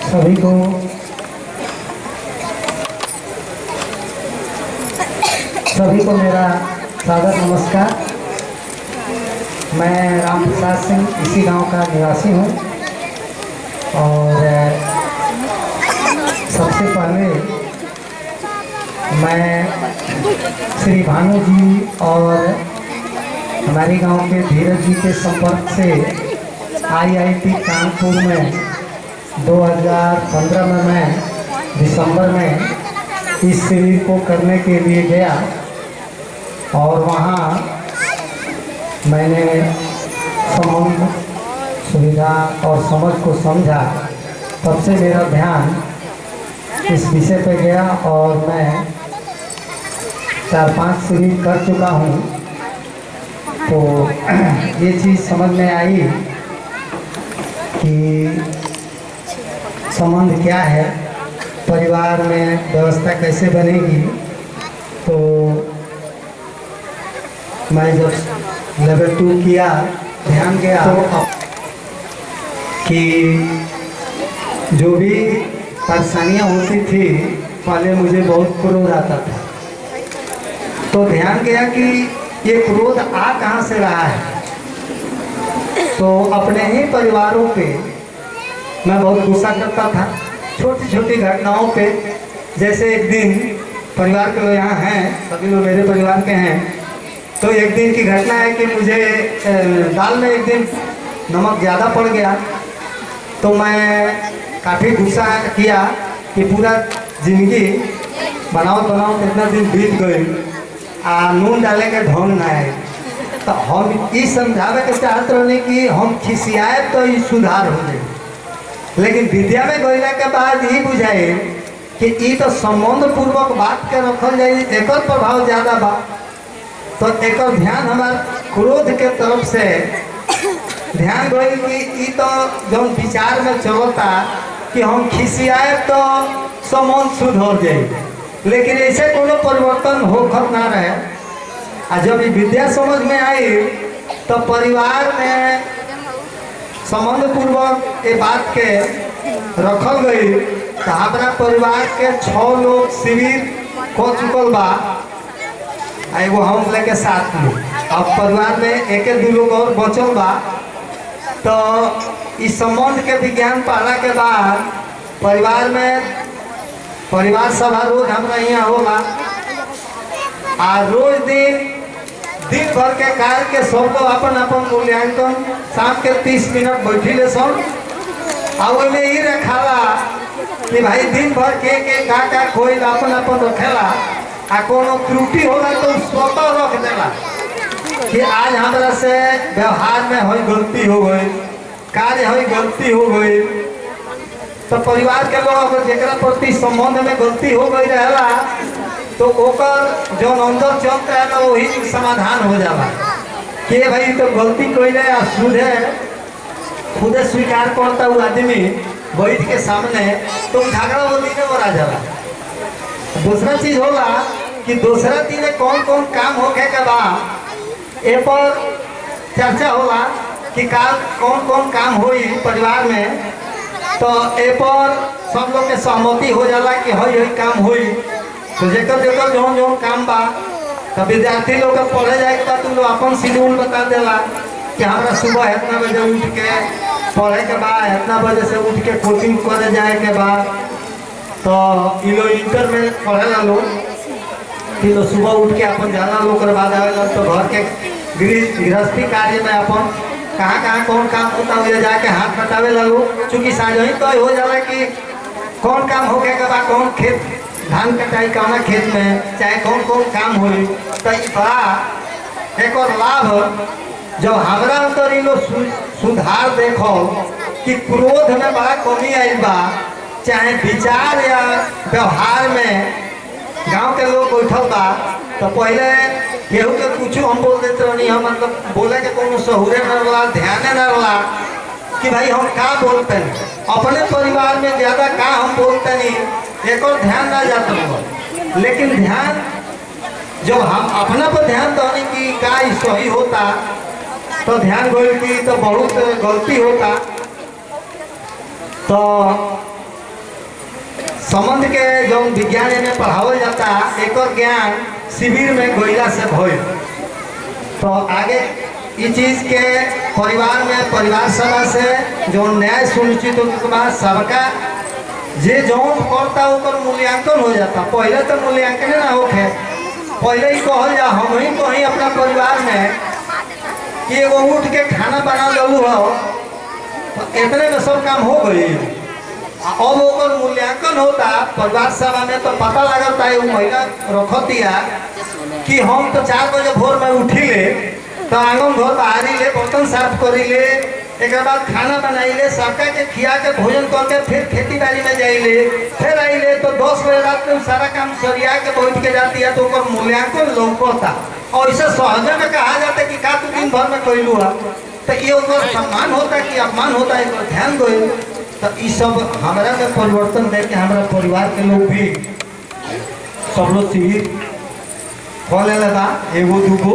सभी को मेरा सादर नमस्कार। मैं राम प्रसाद सिंह इसी गांव का निवासी हूं और सबसे पहले मैं श्री भानु जी और हमारे गांव के धीरज जी के संपर्क से IIT कानपुर में 2015 में मैं दिसंबर में इस शिविर को करने के लिए गया और वहाँ मैंने संबंध सुविधा और समझ को समझा। तब से मेरा ध्यान इस विषय पे गया और मैं 4-5 शिविर कर चुका हूँ। तो ये चीज़ समझ में आई कि संबंध क्या है, परिवार में व्यवस्था कैसे बनेगी। तो मैं जब लेवल 2 किया, ध्यान गया तो कि जो भी परेशानियाँ होती थी पहले मुझे बहुत क्रोध आता था। तो ध्यान गया कि ये क्रोध आ कहाँ से रहा है। तो अपने ही परिवारों पे मैं बहुत गुस्सा करता था, छोटी छोटी घटनाओं पे। जैसे एक दिन परिवार के लोग यहाँ हैं, सभी लोग मेरे परिवार के हैं। तो एक दिन की घटना है कि मुझे दाल में एक दिन नमक ज़्यादा पड़ गया। तो मैं काफ़ी गुस्सा किया कि पूरा ज़िंदगी बनाओ कितना दिन बीत गई नून डाले के ढंग ना है। तो हम ये समझावे के चाहते रहने कि हम खिसियाए तो ये सुधार हो जाए, लेकिन विद्या में गईला के बाद ये बुझाए कि ये तो संबंध पूर्वक बात के रखल जाए, एक प्रभाव ज़्यादा बा। तो एक ध्यान हमार क्रोध के तरफ से ध्यान गई कि ये तो जो विचार में चलता कि हम खिसियाए तो संबंध सुधर जाए, लेकिन ऐसे कोनो परिवर्तन होकर ना रहे। और जब ये विद्या समझ में आई तो परिवार में संबंध पूर्वक ये बात के रखल गई। तो हमारा परिवार के 6 लोग शिविर हो चुकल बा, एगो हम लेके 7 लोग। अब परिवार में 1-2 लोग और बचल बा। तो इस संबंध के विज्ञान पढ़ला के बाद परिवार में परिवार सभा रोज हमारा यहाँ होला। और रोज दिन भर के कार्य के सबको अपन मूल्यांकन शाम के 30 मिनट बैठिले सब। और में ये रखाला कि भाई दिन भर के का कोई अपन रखेला। आ कोनो त्रुटि होला तो स्वतः रख देला कि आज हमारा से व्यवहार में हुई गलती हो गई, कार्य हुई गलती हो गई। तो परिवार के लोग जरा प्रति संबंध में गलती हो गई रहेला तो ओकर जो अंदर चलता है ना वही समाधान हो जाला कि भाई तो गलती कोई सुधे खुदे स्वीकार करता हुआ आदमी बैठ के सामने तो झगड़ा वो दिन और आ जाला। दूसरा चीज होला कि दूसरा दिन कौन कौन काम होके के बाद ए पर चर्चा होला कि कौन कौन काम होई परिवार में। तो ए पर सब लोग के सहमति हो जाला कि हई काम होई। तो जेकर जौन काम बा तो विद्यार्थी लोग के पढ़े जाए के बाद तुम लोग अपन शेड्यूल बता देला कि हमारा सुबह इतना बजे उठ के पढ़े के बाद, इतना बजे से उठ के कोचिंग करे जाए के बाद। तो ये लोग इंटर में पढ़ेला लोग कि तो सुबह उठ के अपन जाना लोग के बाद आएगा। तो घर के गृहस्थी कार्य में अपन कहाँ कौन काम होता हुआ जाके हाथ बटावे लगो। चूँकि साझ ही तो हो जाला कि कौन काम होके के बाद कौन खेत धान कटाई कौना खेत में चाहे कौन काम हो। तो बड़ा एक और लाभ जब हमारा अंतर ये लोग सुधार देखो कि क्रोध में बड़ा कमी आई बा, चाहे विचार या व्यवहार में गांव के लोग बैठल बा। तो पहले केहू के कुछ हम बोल देते रहनी, हम मतलब बोले के कोनो सहूरे न रहा, ध्यान न रहा कि भाई हम का बोलते हैं। अपने परिवार में ज़्यादा का हम बोलते नहीं, एक और ध्यान ना जाता हुआ। लेकिन ध्यान जब हम अपना पर ध्यान देने की का सही होता तो ध्यान गई की तो बहुत गलती होता। तो संबंध के जो विज्ञान में पढ़ावल जाता एक ज्ञान शिविर में गोइला से भइल। तो आगे इस चीज़ के परिवार में परिवार सभा से जो न्याय सुनिश्चित होने के बाद सबका जे जौन करता ओकर मूल्यांकन हो जाता। पहले तो मूल्यांकन ना होके पहले ही कहल जा हम ही कहीं अपना परिवार में कि एगो उठ के खाना बना लू हो तो इतने में सब काम हो गई। अब ओकर मूल्यांकन होता परिवार सभा में तो पता लगता है वो महिला रखतिया कि हम तो 4 बजे भोर में उठिले तो आंगन घर बाहरी ले बर्तन साफ करी ले एक बाद खाना बनाई ले सबका के खिया के भोजन करके फिर खेती बाड़ी में जाइले फिर आइले तो 10 बजे रात में सारा काम सरिया के बैठ के जाती है तो ओकर मूल्यांकन लौकता। और इसे सहज में कहा जाता है कि का तू दिन भर में कैलू है तो ये ओकर सम्मान होता कि अपमान होता है एक ध्यान दो। तो ये सब हमारा में परिवर्तन देख के हमारा परिवार के लोग भी सब लोग शिविर खोले बा एगो दूगो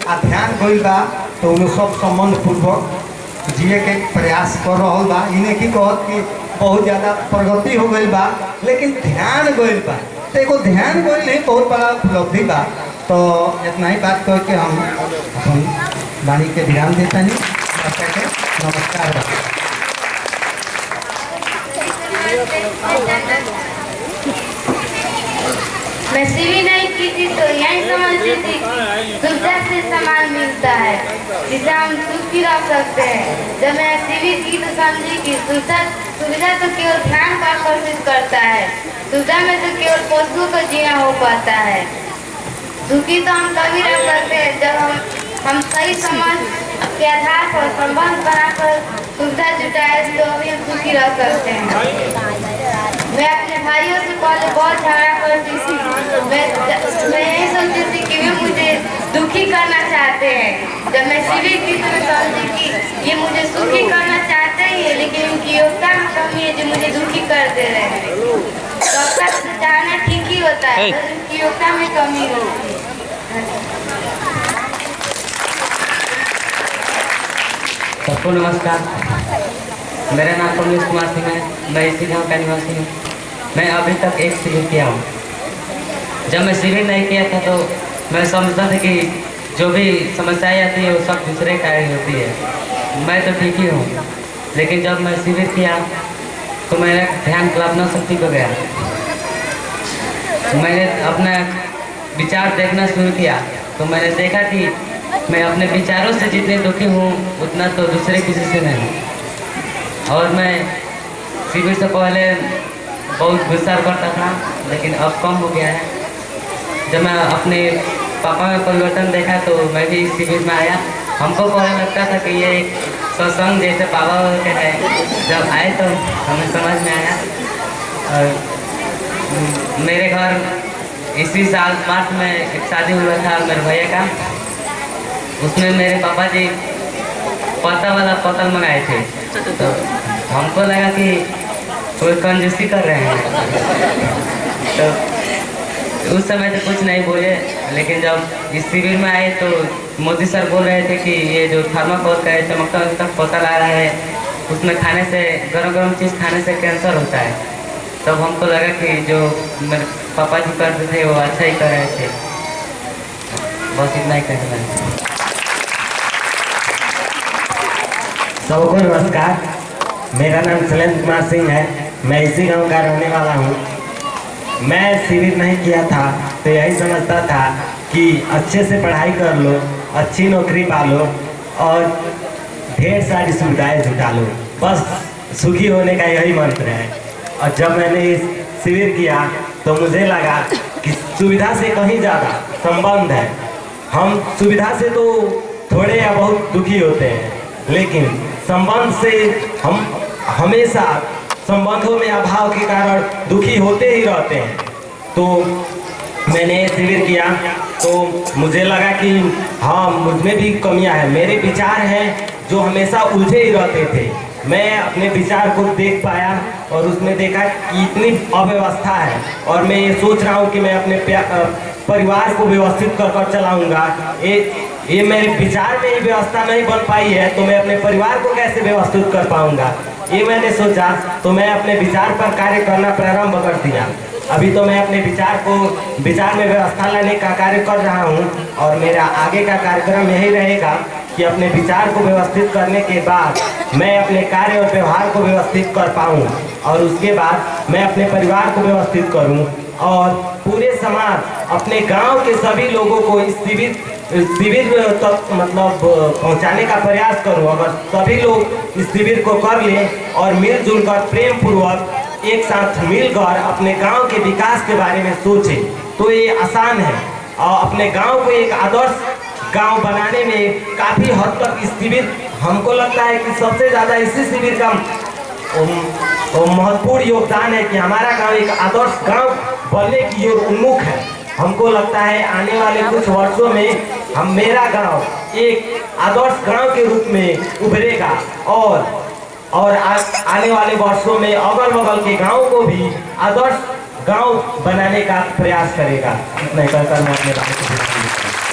आ ध्यान गई बा तो उन सब संबंध पूर्वक जिए के प्रयास कर रहा बा। इन्हें की कहत कि बहुत ज़्यादा प्रगति हो गई बा लेकिन ध्यान गई बा तो एगो ध्यान गई नहीं बहुत बड़ा उपलब्धि बा। तो इतना ही बात करके हम अपन वाणी के ध्यान देता नहीं नमस्कार। मैं सीवी नहीं की थी तो यही समझती थी सुविधा से सामान मिलता है जिसे हम सुखी रह सकते हैं। जब मैं सीवी की तो समझी कि सुविधा तो केवल ध्यान को आकर्षित करता है। सुविधा में तो केवल पशुओं का जीना हो पाता है। सुखी तो हम तभी रह सकते हैं जब हम सही समझ के आधार पर संबंध बनाकर सुविधा जुटाए तो अभी हम सुखी रह सकते हैं। मैं अपने भाइयों से पहले बहुत झगड़ा करती थी। मैं यही सोचती थी कि वे मुझे दुखी करना चाहते हैं। जब मैं शिविर की तो मैं समझी कि ये मुझे सुखी करना चाहते ही है लेकिन उनकी योग्यता में कमी है जो मुझे दुखी कर दे रहे हैं। योग्यता तो चाहना ठीक ही होता है तो उनकी योग्यता में कमी होती है। सबको नमस्कार। मेरा नाम कमलेश कुमार सिंह है। मैं इसी गांव का निवासी हूँ। मैं अभी तक एक शिविर किया हूँ। जब मैं शिविर नहीं किया था तो मैं समझता था कि जो भी समस्याएं आती है वो सब दूसरे का ही होती है, मैं तो ठीक ही हूँ। लेकिन जब मैं शिविर किया तो मेरा ध्यान कल्पना शक्ति को गया। मैंने अपना विचार देखना शुरू किया तो मैंने देखा कि मैं अपने विचारों से जितने दुखी हूँ उतना तो दूसरे किसी से नहीं। और मैं शिविर से पहले बहुत गुस्सा करता था लेकिन अब कम हो गया है। जब मैं अपने पापा में परिवर्तन देखा तो मैं भी शिविर में आया। हमको पहले लगता था कि ये एक सत्संग जैसे बाबा के है। जब आए तो हमें समझ में आया। और मेरे घर इसी साल मार्च में एक शादी हुआ था मेरे भैया का। उसमें मेरे पापा जी पत्ता वाला पतल मंगाए थे तो हमको लगा कि कोई कंजूसी कर रहे हैं। तो उस समय तो कुछ नहीं बोले लेकिन जब इस शिविर में आए तो मोदी सर बोल रहे थे कि ये जो थर्माकोल का है चमकता पतल आ रहा है उसमें खाने से गरम गरम चीज़ खाने से कैंसर होता है। तब हमको लगा कि जो मेरे पापा जी करते थे वो अच्छा ही कर रहे थे। बस इतना ही कहना है। सबको नमस्कार। मेरा नाम शैलेंद्र कुमार सिंह है। मैं इसी गांव का रहने वाला हूं। मैं शिविर नहीं किया था तो यही समझता था कि अच्छे से पढ़ाई कर लो, अच्छी नौकरी पालो और ढेर सारी सुविधाएं जुटा लो, बस सुखी होने का यही मंत्र है। और जब मैंने इस शिविर किया तो मुझे लगा कि सुविधा से कहीं ज़्यादा संबंध है। हम सुविधा से तो थोड़े या बहुत दुखी होते हैं लेकिन संबंध से हम हमेशा संबंधों में अभाव के कारण दुखी होते ही रहते हैं। तो मैंने शिविर किया तो मुझे लगा कि हाँ मुझ में भी कमियां हैं, मेरे विचार हैं जो हमेशा उलझे ही रहते थे। मैं अपने विचार को देख पाया और उसमें देखा कि इतनी अव्यवस्था है और मैं ये सोच रहा हूँ कि मैं अपने परिवार को व्यवस्थित कर चलाऊँगा। ये मेरे विचार में ही व्यवस्था नहीं बन पाई है तो मैं अपने परिवार को कैसे व्यवस्थित कर पाऊंगा। ये मैंने सोचा तो मैं अपने विचार पर कार्य करना प्रारंभ कर दिया। अभी तो मैं अपने विचार में व्यवस्था लाने का कार्य कर रहा हूँ और मेरा आगे का कार्यक्रम यही रहेगा कि अपने विचार को व्यवस्थित करने के बाद मैं अपने कार्य और व्यवहार को व्यवस्थित कर पाऊँ और उसके बाद मैं अपने परिवार को व्यवस्थित करूँ और पूरे समाज अपने गांव के सभी लोगों को इस शिविर तक मतलब पहुंचाने का प्रयास करूं। अगर सभी लोग इस शिविर को कर लें और मिलजुल कर प्रेम पूर्वक एक साथ मिलकर अपने गांव के विकास के बारे में सोचें तो ये आसान है और अपने गांव को एक आदर्श गांव बनाने में काफ़ी हद तक इस शिविर, हमको लगता है कि सबसे ज़्यादा इसी शिविर का महत्वपूर्ण योगदान है कि हमारा गांव एक आदर्श गांव बनने की ओर उन्मुख है। हमको लगता है आने वाले कुछ वर्षों में मेरा गांव एक आदर्श गांव के रूप में उभरेगा और आने वाले वर्षों में अगल बगल के गांव को भी आदर्श गांव बनाने का प्रयास करेगा। इतना कहकर मैं अपने बात को